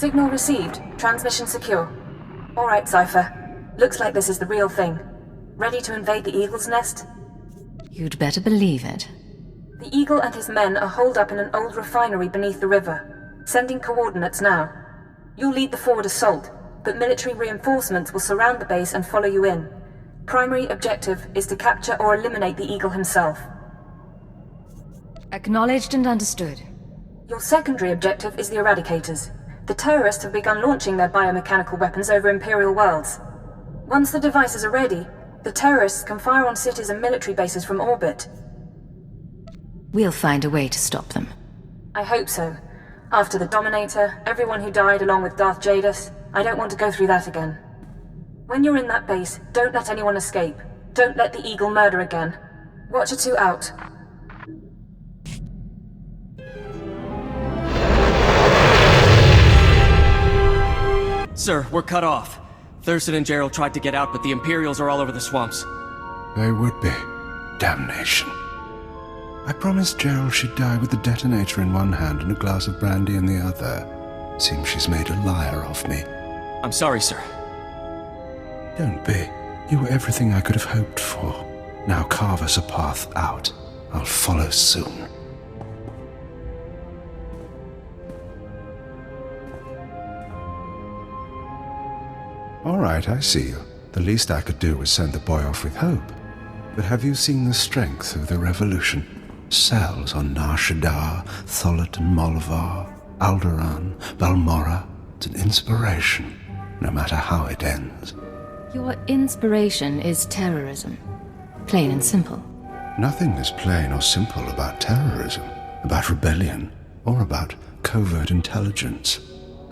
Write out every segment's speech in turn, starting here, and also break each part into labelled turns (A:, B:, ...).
A: Signal received. Transmission secure. Alright, Cipher. Looks like this is the real thing. Ready to invade the Eagle's nest?
B: You'd better believe it.
A: The Eagle and his men are holed up in an old refinery beneath the river. Sending coordinates now. You'll lead the forward assault, but military reinforcements will surround the base and follow you in. Primary objective is to capture or eliminate the Eagle himself.
B: Acknowledged and understood.
A: Your secondary objective is the Eradicators. The terrorists have begun launching their biomechanical weapons over Imperial worlds. Once the devices are ready, the terrorists can fire on cities and military bases from orbit.
B: We'll find a way to stop them.
A: I hope so. After the Dominator, everyone who died along with Darth Jadus, I don't want to go through that again. When you're in that base, don't let anyone escape. Don't let the Eagle murder again. Watcher 2 out.
C: Sir, we're cut off. Thurston and Gerald tried to get out, but the Imperials are all over the swamps.
D: They would be. Damnation. I promised Gerald she'd die with the detonator in one hand and a glass of brandy in the other. Seems she's made a liar of me.
C: I'm sorry, sir.
D: Don't be. You were everything I could have hoped for. Now carve us a path out. I'll follow soon. All right, I see you. The least I could do was send the boy off with hope. But have you seen the strength of the revolution? Cells on Nar Shaddaa, Tholet and Molvar, Alderaan, Balmorra. It's an inspiration, no matter how it ends.
B: Your inspiration is terrorism. Plain and simple.
D: Nothing is plain or simple about terrorism, about rebellion, or about covert intelligence.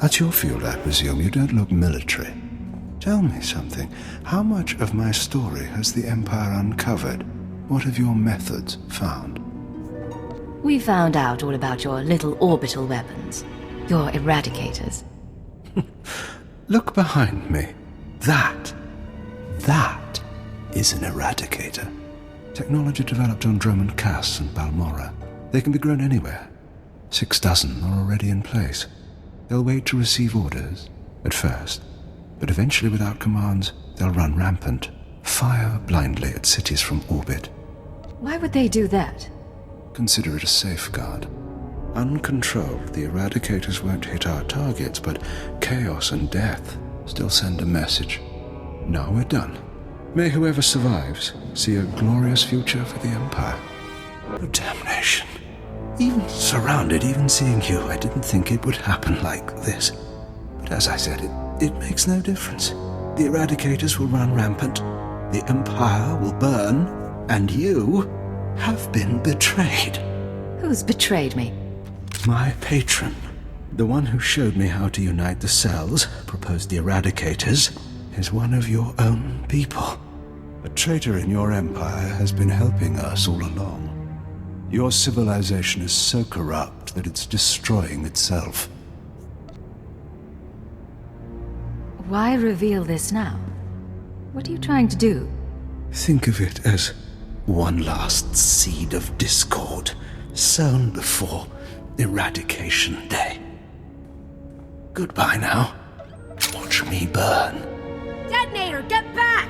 D: That's your field, I presume. You don't look military. Tell me something. How much of my story has the Empire uncovered? What have your methods found?
B: We found out all about your little orbital weapons. Your Eradicators.
D: Look behind me. That is an Eradicator. Technology developed on Dromund Kaas and Balmorra. They can be grown anywhere. 6 dozen are already in place. They'll wait to receive orders, at first. But eventually, without commands, they'll run rampant. Fire blindly at cities from orbit.
B: Why would they do that?
D: Consider it a safeguard. Uncontrolled, the Eradicators won't hit our targets, but chaos and death still send a message. Now we're done. May whoever survives see a glorious future for the Empire. Oh, damnation. Even surrounded, even seeing you, I didn't think it would happen like this. But as I said, it makes no difference. The Eradicators will run rampant, the Empire will burn, and you have been betrayed.
B: Who's betrayed me?
D: My patron. The one who showed me how to unite the cells, proposed the Eradicators, is one of your own people. A traitor in your empire has been helping us all along. Your civilization is so corrupt that it's destroying itself.
B: Why reveal this now? What are you trying to do?
D: Think of it as one last seed of discord, sown before Eradication Day. Goodbye now. Watch me burn.
E: Detonator, get back!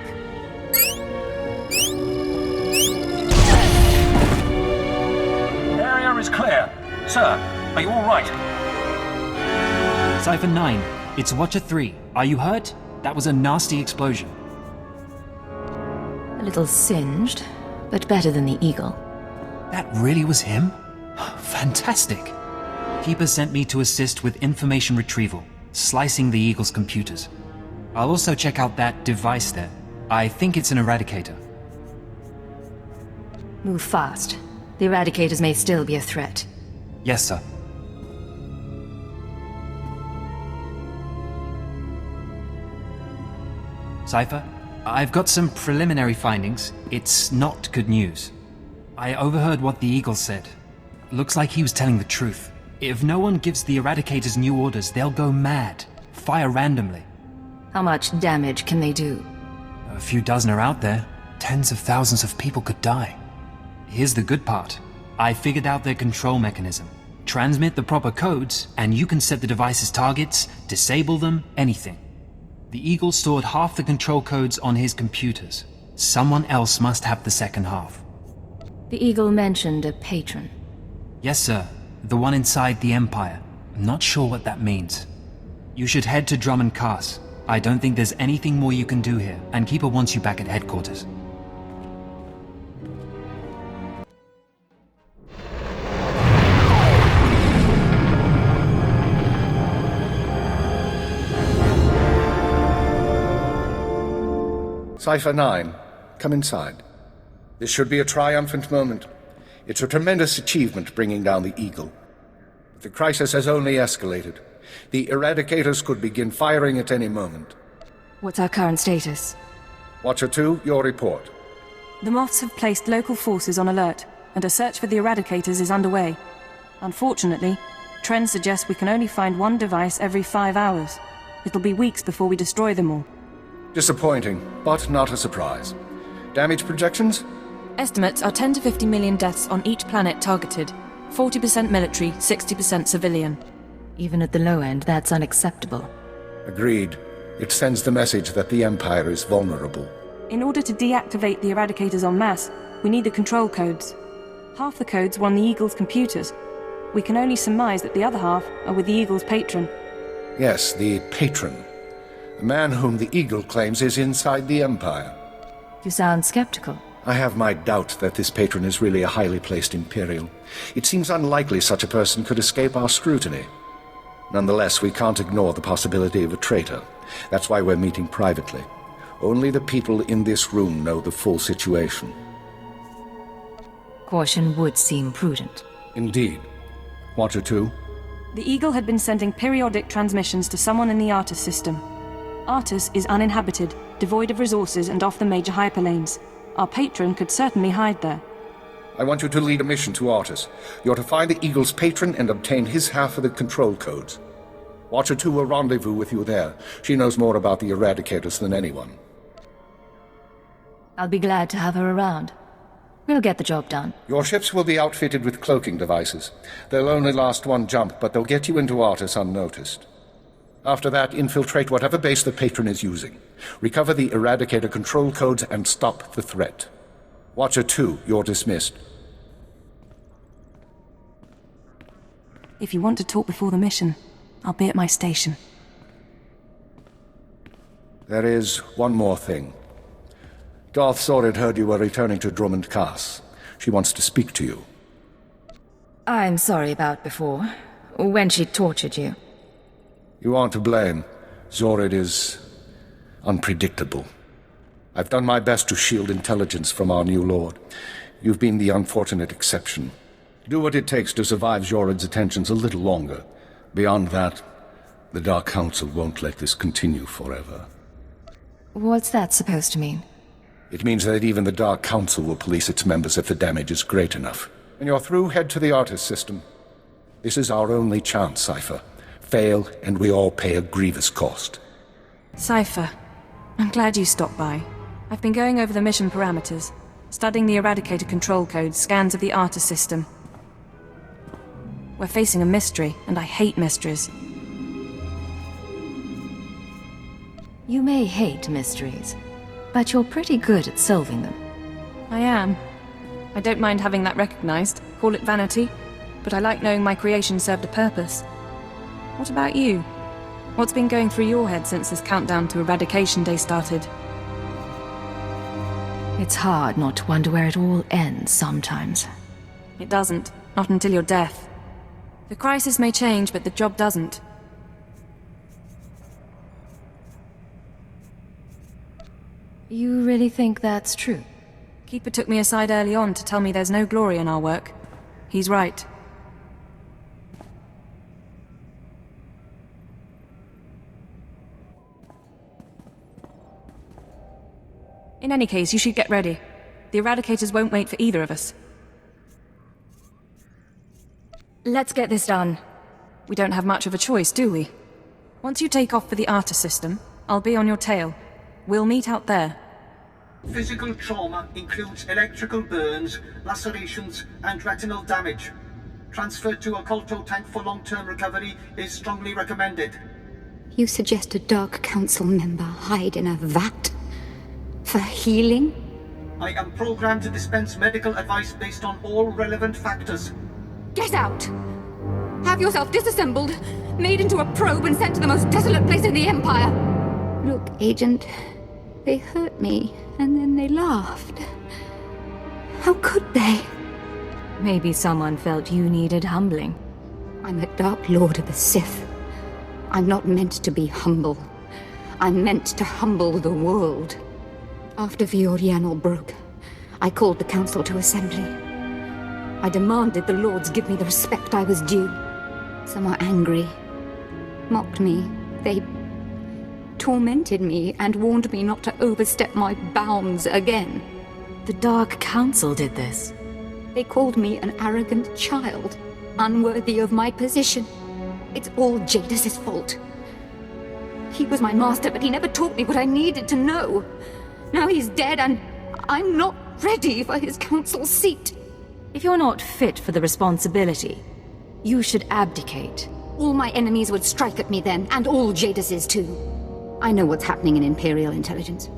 F: Area is clear. Sir, are you all right?
G: Cipher 9, it's Watcher 3. Are you hurt? That was a nasty explosion.
B: A little singed, but better than the Eagle.
G: That really was him? Fantastic. Keeper sent me to assist with information retrieval, slicing the Eagle's computers. I'll also check out that device there. I think it's an Eradicator.
B: Move fast. The Eradicators may still be a threat.
G: Yes, sir. Cipher, I've got some preliminary findings. It's not good news. I overheard what the Eagle said. Looks like he was telling the truth. If no one gives the Eradicators new orders, they'll go mad. Fire randomly.
B: How much damage can they do?
G: A few dozen are out there. Tens of thousands of people could die. Here's the good part. I figured out their control mechanism. Transmit the proper codes, and you can set the device's targets, disable them, anything. The Eagle stored half the control codes on his computers. Someone else must have the second half.
B: The Eagle mentioned a patron.
G: Yes, sir. The one inside the Empire. I'm not sure what that means. You should head to Drummond Cast. I don't think there's anything more you can do here, and Keeper wants you back at headquarters.
H: Cipher 9, come inside. This should be a triumphant moment. It's a tremendous achievement bringing down the Eagle. The crisis has only escalated. The Eradicators could begin firing at any moment.
A: What's our current status?
H: Watcher 2, your report.
A: The Moths have placed local forces on alert, and a search for the Eradicators is underway. Unfortunately, trends suggest we can only find one device every 5 hours. It'll be weeks before we destroy them all.
H: Disappointing, but not a surprise. Damage projections?
A: Estimates are 10 to 50 million deaths on each planet targeted. 40% military, 60% civilian.
B: Even at the low end, that's unacceptable.
H: Agreed. It sends the message that the Empire is vulnerable.
A: In order to deactivate the Eradicators en masse, we need the control codes. Half the codes were on the Eagle's computers. We can only surmise that the other half are with the Eagle's patron.
H: Yes, the patron. The man whom the Eagle claims is inside the Empire.
B: You sound skeptical.
H: I have my doubt that this patron is really a highly placed Imperial. It seems unlikely such a person could escape our scrutiny. Nonetheless, we can't ignore the possibility of a traitor. That's why we're meeting privately. Only the people in this room know the full situation.
B: Caution would seem prudent.
H: Indeed. Watcher 2?
A: The Eagle had been sending periodic transmissions to someone in the Artus system. Artus is uninhabited, devoid of resources and off the major hyperlanes. Our patron could certainly hide there.
H: I want you to lead a mission to Artus. You're to find the Eagle's patron and obtain his half of the control codes. Watcher 2 will rendezvous with you there. She knows more about the Eradicators than anyone.
B: I'll be glad to have her around. We'll get the job done.
H: Your ships will be outfitted with cloaking devices. They'll only last one jump, but they'll get you into Artus unnoticed. After that, infiltrate whatever base the patron is using. Recover the Eradicator control codes and stop the threat. Watcher 2, you're dismissed.
A: If you want to talk before the mission, I'll be at my station.
H: There is one more thing. Darth Zhorrid heard you were returning to Drummond Cast. She wants to speak to you.
B: I'm sorry about before, when she tortured you.
H: You aren't to blame. Zhorrid is unpredictable. I've done my best to shield intelligence from our new lord. You've been the unfortunate exception. Do what it takes to survive Zhorrid's attentions a little longer. Beyond that, the Dark Council won't let this continue forever.
B: What's that supposed to mean?
H: It means that even the Dark Council will police its members if the damage is great enough. When you're through, head to the Artus system. This is our only chance, Cipher. Fail, and we all pay a grievous cost.
A: Cipher, I'm glad you stopped by. I've been going over the mission parameters, studying the Eradicator control codes, scans of the Artus system. We're facing a mystery, and I hate mysteries.
B: You may hate mysteries, but you're pretty good at solving them.
A: I am. I don't mind having that recognized, call it vanity, but I like knowing my creation served a purpose. What about you? What's been going through your head since this countdown to Eradication Day started?
B: It's hard not to wonder where it all ends sometimes.
A: It doesn't. Not until your death. The crisis may change, but the job doesn't.
B: You really think that's true?
A: Keeper took me aside early on to tell me there's no glory in our work. He's right. In any case, you should get ready. The Eradicators won't wait for either of us.
B: Let's get this done.
A: We don't have much of a choice, do we? Once you take off for the Artus system, I'll be on your tail. We'll meet out there.
I: Physical trauma includes electrical burns, lacerations, and retinal damage. Transfer to a Colto tank for long-term recovery is strongly recommended.
J: You suggest a Dark Council member hide in a vat? For healing?
I: I am programmed to dispense medical advice based on all relevant factors.
J: Get out! Have yourself disassembled, made into a probe and sent to the most desolate place in the Empire! Look, Agent, they hurt me, and then they laughed. How could they?
B: Maybe someone felt you needed humbling.
J: I'm a Dark Lord of the Sith. I'm not meant to be humble. I'm meant to humble the world. After Viorianal broke, I called the Council to assembly. I demanded the Lords give me the respect I was due. Some are angry, mocked me. They tormented me and warned me not to overstep my bounds again.
B: The Dark Council did this.
J: They called me an arrogant child, unworthy of my position. It's all Jadus' fault. He was my master, but he never taught me what I needed to know. Now he's dead, and I'm not ready for his council seat.
B: If you're not fit for the responsibility, you should abdicate.
J: All my enemies would strike at me then, and all Jadus's too. I know what's happening in Imperial intelligence.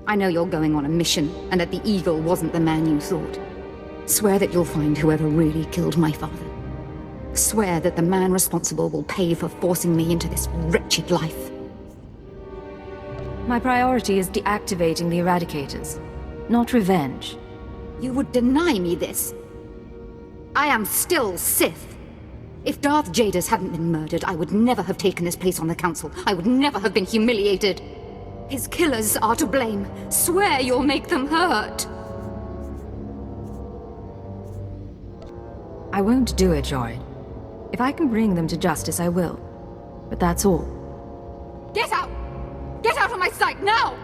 J: I know you're going on a mission, and that the Eagle wasn't the man you thought. Swear that you'll find whoever really killed my father. Swear that the man responsible will pay for forcing me into this wretched life.
B: My priority is deactivating the Eradicators, not revenge.
J: You would deny me this? I am still Sith. If Darth Jadus hadn't been murdered, I would never have taken his place on the Council. I would never have been humiliated. His killers are to blame. Swear you'll make them hurt.
B: I won't do it, Zhorrid. If I can bring them to justice, I will. But that's all.
J: Get out! Get out of my sight, now!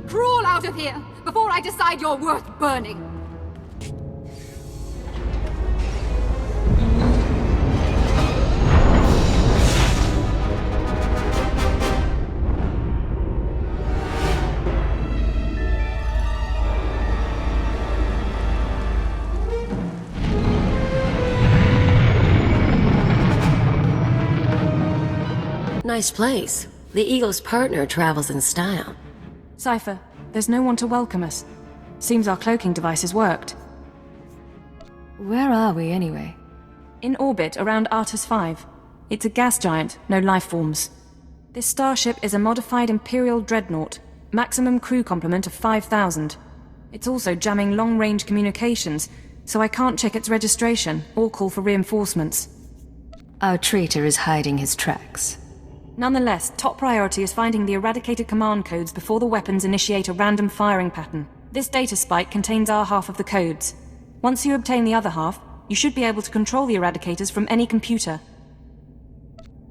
J: Crawl out of here, before I decide you're worth burning!
K: Nice place. The Eagle's partner travels in style.
A: Cipher, there's no one to welcome us. Seems our cloaking devices worked.
B: Where are we, anyway?
A: In orbit around Artus 5. It's a gas giant, no life forms. This starship is a modified Imperial dreadnought, maximum crew complement of 5,000. It's also jamming long-range communications, so I can't check its registration or call for reinforcements.
B: Our traitor is hiding his tracks.
A: Nonetheless, top priority is finding the Eradicator command codes before the weapons initiate a random firing pattern. This data spike contains our half of the codes. Once you obtain the other half, you should be able to control the Eradicators from any computer.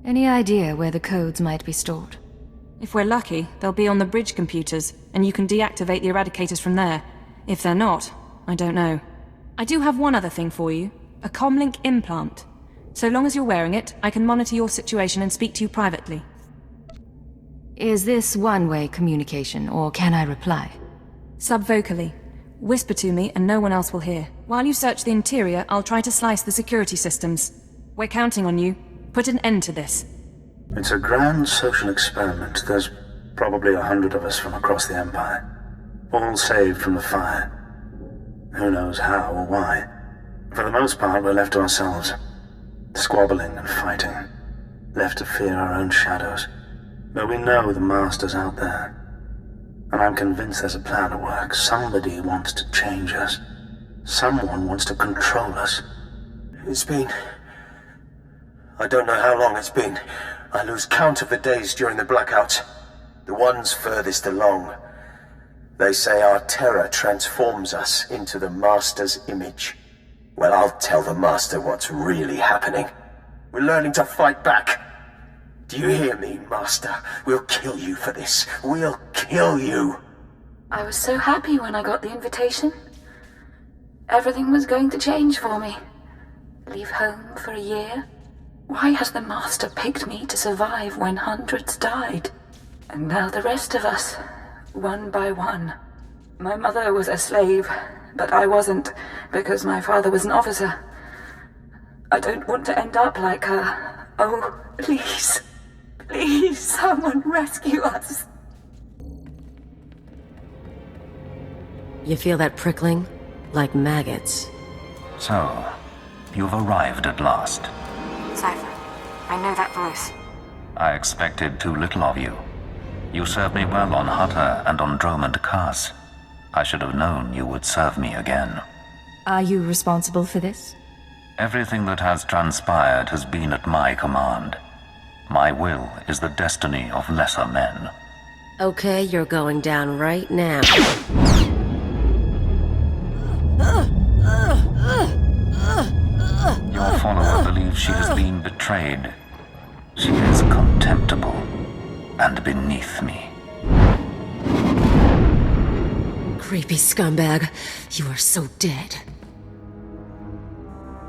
B: Any idea where the codes might be stored?
A: If we're lucky, they'll be on the bridge computers, and you can deactivate the Eradicators from there. If they're not, I don't know. I do have one other thing for you. A comlink implant. So long as you're wearing it, I can monitor your situation and speak to you privately.
B: Is this one-way communication, or can I reply?
A: Subvocally. Whisper to me and no one else will hear. While you search the interior, I'll try to slice the security systems. We're counting on you. Put an end to this.
L: It's a grand social experiment. There's probably 100 of us from across the Empire. All saved from the fire. Who knows how or why. For the most part, we're left to ourselves. Squabbling and fighting, left to fear our own shadows. But we know the Master's out there. And I'm convinced there's a plan at work. Somebody wants to change us. Someone wants to control us.
M: It's been... I don't know how long it's been. I lose count of the days during the blackouts. The ones furthest along. They say our terror transforms us into the Master's image. Well, I'll tell the Master what's really happening. We're learning to fight back. Do you hear me, Master? We'll kill you for this. We'll kill you.
A: I was so happy when I got the invitation. Everything was going to change for me. Leave home for a year. Why has the Master picked me to survive when hundreds died? And now the rest of us, one by one. My mother was a slave, but I wasn't, because my father was an officer. I don't want to end up like her. Oh, please. Please, someone rescue us.
K: You feel that prickling? Like maggots.
F: So, you've arrived at last.
A: Cipher, I know that voice.
F: I expected too little of you. You served me well on Hutta and on Dromund Kaas. I should have known you would serve me again.
B: Are you responsible for this?
F: Everything that has transpired has been at my command. My will is the destiny of lesser men.
K: Okay, you're going down right now.
F: Your follower believes she has been betrayed. She is contemptible and beneath me.
K: Creepy scumbag. You are so dead.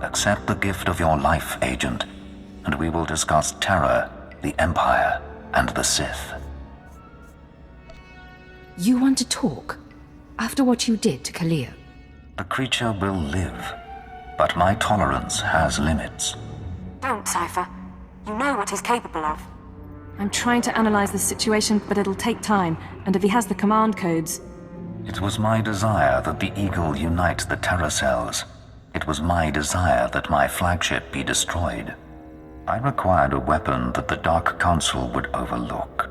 F: Accept the gift of your life, Agent, and we will discuss Terra, the Empire, and the Sith.
B: You want to talk? After what you did to Kalia?
F: The creature will live, but my tolerance has limits.
A: Don't, Cipher. You know what he's capable of.
N: I'm trying to analyze the situation, but it'll take time, and if he has the command codes...
F: It was my desire that the Eagle unite the Terra cells. It was my desire that my flagship be destroyed. I required a weapon that the Dark Council would overlook.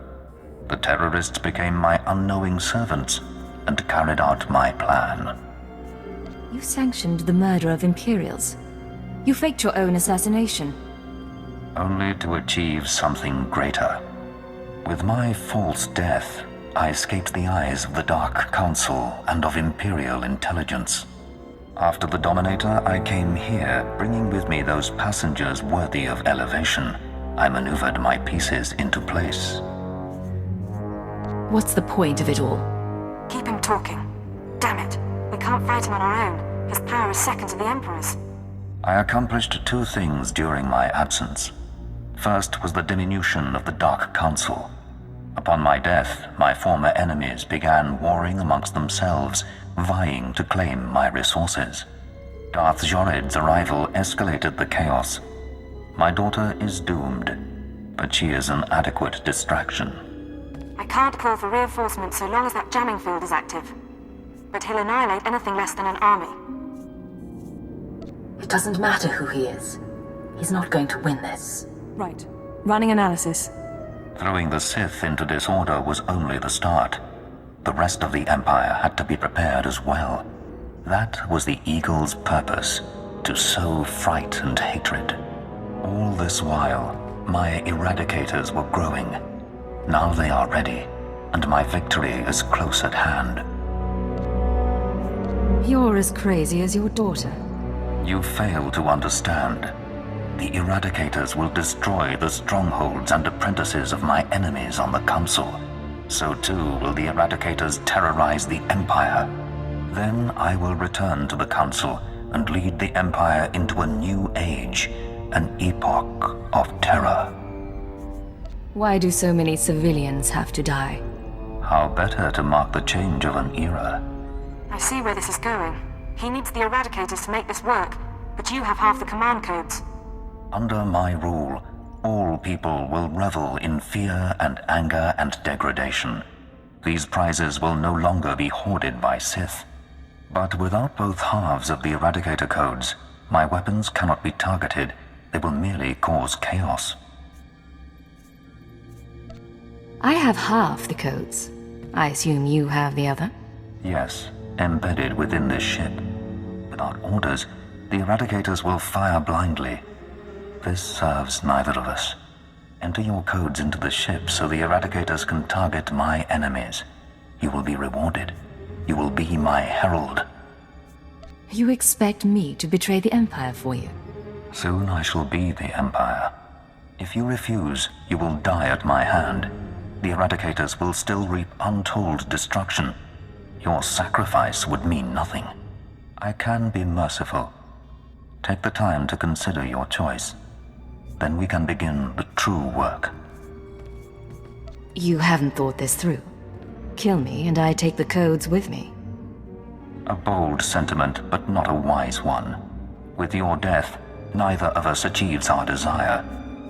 F: The terrorists became my unknowing servants and carried out my plan.
B: You sanctioned the murder of Imperials. You faked your own assassination.
F: Only to achieve something greater. With my false death, I escaped the eyes of the Dark Council and of Imperial intelligence. After the Dominator, I came here, bringing with me those passengers worthy of elevation. I maneuvered my pieces into place.
B: What's the point of it all?
A: Keep him talking. Damn it. We can't fight him on our own. His power is second to the Emperor's.
F: I accomplished two things during my absence. First was the diminution of the Dark Council. Upon my death, my former enemies began warring amongst themselves, vying to claim my resources. Darth Zhorrid's arrival escalated the chaos. My daughter is doomed, but she is an adequate distraction.
A: I can't call for reinforcements so long as that jamming field is active. But he'll annihilate anything less than an army. It doesn't matter who he is. He's not going to win this.
N: Right. Running analysis.
F: Throwing the Sith into disorder was only the start. The rest of the Empire had to be prepared as well. That was the Eagle's purpose, to sow fright and hatred. All this while, my Eradicators were growing. Now they are ready, and my victory is close at hand.
B: You're as crazy as your daughter.
F: You fail to understand. The Eradicators will destroy the strongholds and apprentices of my enemies on the Council. So too will the Eradicators terrorize the Empire. Then I will return to the Council and lead the Empire into a new age, an epoch of terror.
B: Why do so many civilians have to die?
F: How better to mark the change of an era?
A: I see where this is going. He needs the Eradicators to make this work, but you have half the command codes.
F: Under my rule, all people will revel in fear and anger and degradation. These prizes will no longer be hoarded by Sith. But without both halves of the Eradicator codes, my weapons cannot be targeted. They will merely cause chaos.
B: I have half the codes. I assume you have the other?
F: Yes, embedded within this ship. Without orders, the Eradicators will fire blindly. This serves neither of us. Enter your codes into the ship so the Eradicators can target my enemies. You will be rewarded. You will be my herald.
B: You expect me to betray the Empire for you?
F: Soon I shall be the Empire. If you refuse, you will die at my hand. The Eradicators will still reap untold destruction. Your sacrifice would mean nothing. I can be merciful. Take the time to consider your choice. Then we can begin the true work.
B: You haven't thought this through. Kill me and I take the codes with me.
F: A bold sentiment, but not a wise one. With your death, neither of us achieves our desire,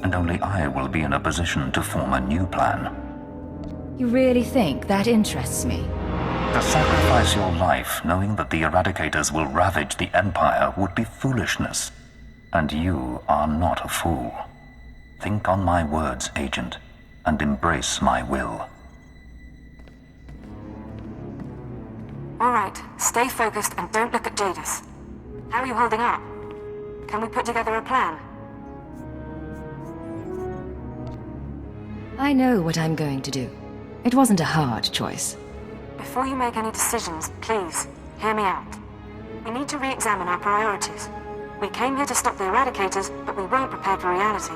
F: and only I will be in a position to form a new plan.
B: You really think that interests me?
F: To sacrifice your life knowing that the Eradicators will ravage the Empire would be foolishness. And you are not a fool. Think on my words, Agent, and embrace my will.
A: Alright, stay focused and don't look at Jadus. How are you holding up? Can we put together a plan?
B: I know what I'm going to do. It wasn't a hard choice.
A: Before you make any decisions, please, hear me out. We need to re-examine our priorities. We came here to stop the Eradicators, but we weren't prepared for reality.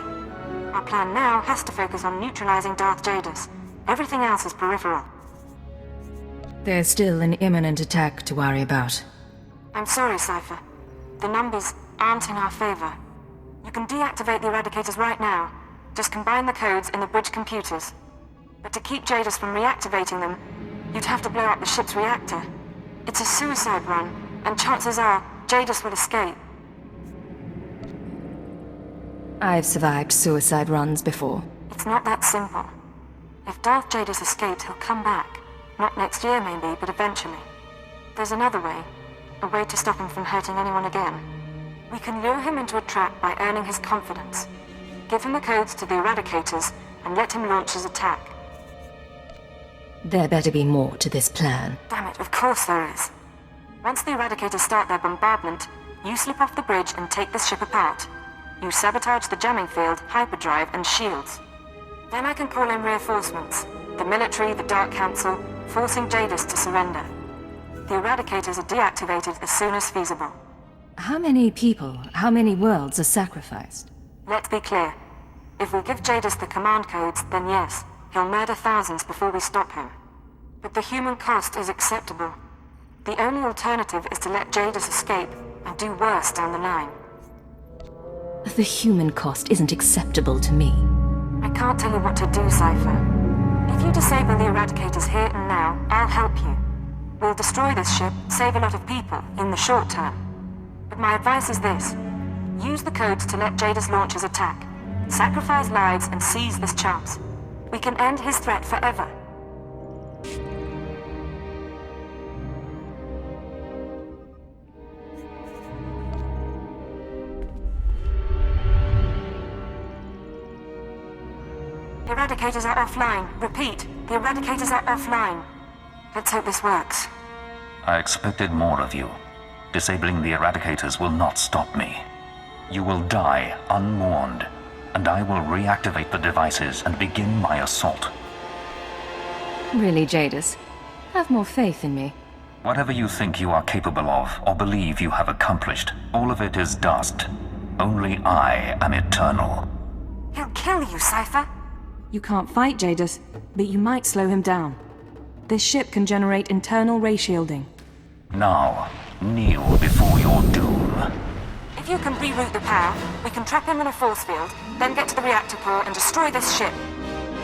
A: Our plan now has to focus on neutralizing Darth Jadus. Everything else is peripheral.
B: There's still an imminent attack to worry about.
A: I'm sorry, Cipher. The numbers aren't in our favor. You can deactivate the Eradicators right now. Just combine the codes in the bridge computers. But to keep Jadus from reactivating them, you'd have to blow up the ship's reactor. It's a suicide run, and chances are Jadus will escape.
B: I've survived suicide runs before.
A: It's not that simple. If Darth Jadus escapes, he'll come back. Not next year, maybe, but eventually. There's another way. A way to stop him from hurting anyone again. We can lure him into a trap by earning his confidence. Give him the codes to the Eradicators, and let him launch his attack.
B: There better be more to this plan.
A: Damn it, of course there is. Once the Eradicators start their bombardment, you slip off the bridge and take the ship apart. You sabotage the jamming field, hyperdrive, and shields. Then I can call in reinforcements. The military, the Dark Council, forcing Jadus to surrender. The Eradicators are deactivated as soon as feasible.
B: How many people, how many worlds are sacrificed?
A: Let's be clear. If we give Jadus the command codes, then yes, he'll murder thousands before we stop him. But the human cost is acceptable. The only alternative is to let Jadus escape and do worse down the line.
B: The human cost isn't acceptable to me.
A: I can't tell you what to do, Cipher. If you disable the Eradicators here and now, I'll help you. We'll destroy this ship, save a lot of people, in the short term. But my advice is this. Use the codes to let Jadus launch his attack. Sacrifice lives and seize this chance. We can end his threat forever. The Eradicators are offline. Repeat, the Eradicators are offline. Let's hope this works.
F: I expected more of you. Disabling the Eradicators will not stop me. You will die unmourned, and I will reactivate the devices and begin my assault.
B: Really, Jadus? Have more faith in me.
F: Whatever you think you are capable of, or believe you have accomplished, all of it is dust. Only I am eternal.
A: He'll kill you, Cipher.
N: You can't fight Jadus, but you might slow him down. This ship can generate internal ray shielding.
F: Now, kneel before your doom.
A: If you can reroute the power, we can trap him in a force field, then get to the reactor core and destroy this ship.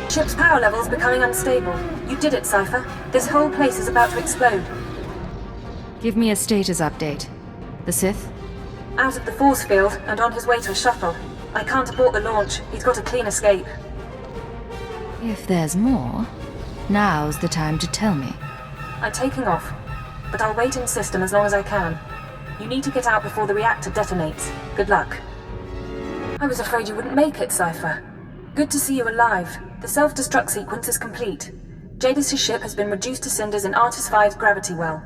A: Ship's power level's becoming unstable. You did it, Cipher. This whole place is about to explode.
B: Give me a status update. The Sith?
A: Out of the force field and on his way to a shuttle. I can't abort the launch. He's got a clean escape.
B: If there's more, now's the time to tell me.
A: I'm taking off, but I'll wait in system as long as I can. You need to get out before the reactor detonates. Good luck. I was afraid you wouldn't make it, Cipher. Good to see you alive. The self-destruct sequence is complete. Jadus' ship has been reduced to cinders in Artis V's gravity well,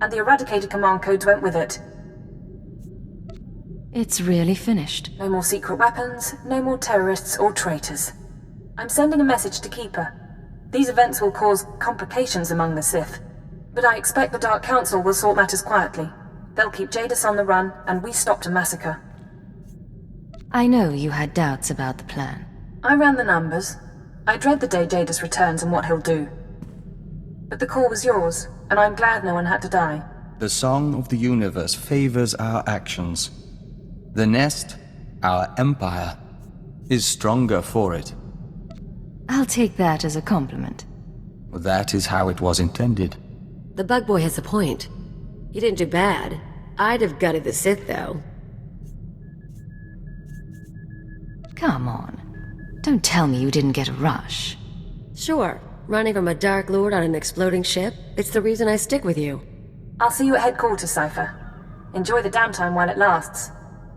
A: and the Eradicator command codes went with it.
B: It's really finished.
A: No more secret weapons, no more terrorists or traitors. I'm sending a message to Keeper. These events will cause complications among the Sith, but I expect the Dark Council will sort matters quietly. They'll keep Jadus on the run, and we stopped a massacre.
B: I know you had doubts about the plan.
A: I ran the numbers. I dread the day Jadus returns and what he'll do. But the call was yours, and I'm glad no one had to die.
O: The song of the universe favors our actions. The nest, our empire, is stronger for it.
B: I'll take that as a compliment.
O: That is how it was intended.
K: The bug boy has a point. You didn't do bad. I'd have gutted the Sith, though.
B: Come on. Don't tell me you didn't get a rush.
K: Sure, running from a Dark Lord on an exploding ship, it's the reason I stick with you.
A: I'll see you at headquarters, Cipher. Enjoy the downtime while it lasts.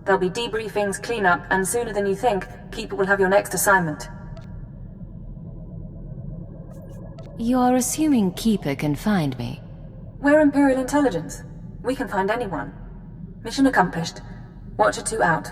A: There'll be debriefings, cleanup, and sooner than you think, Keeper will have your next assignment.
B: You're assuming Keeper can find me?
A: We're Imperial intelligence. We can find anyone. Mission accomplished. Watcher 2 out.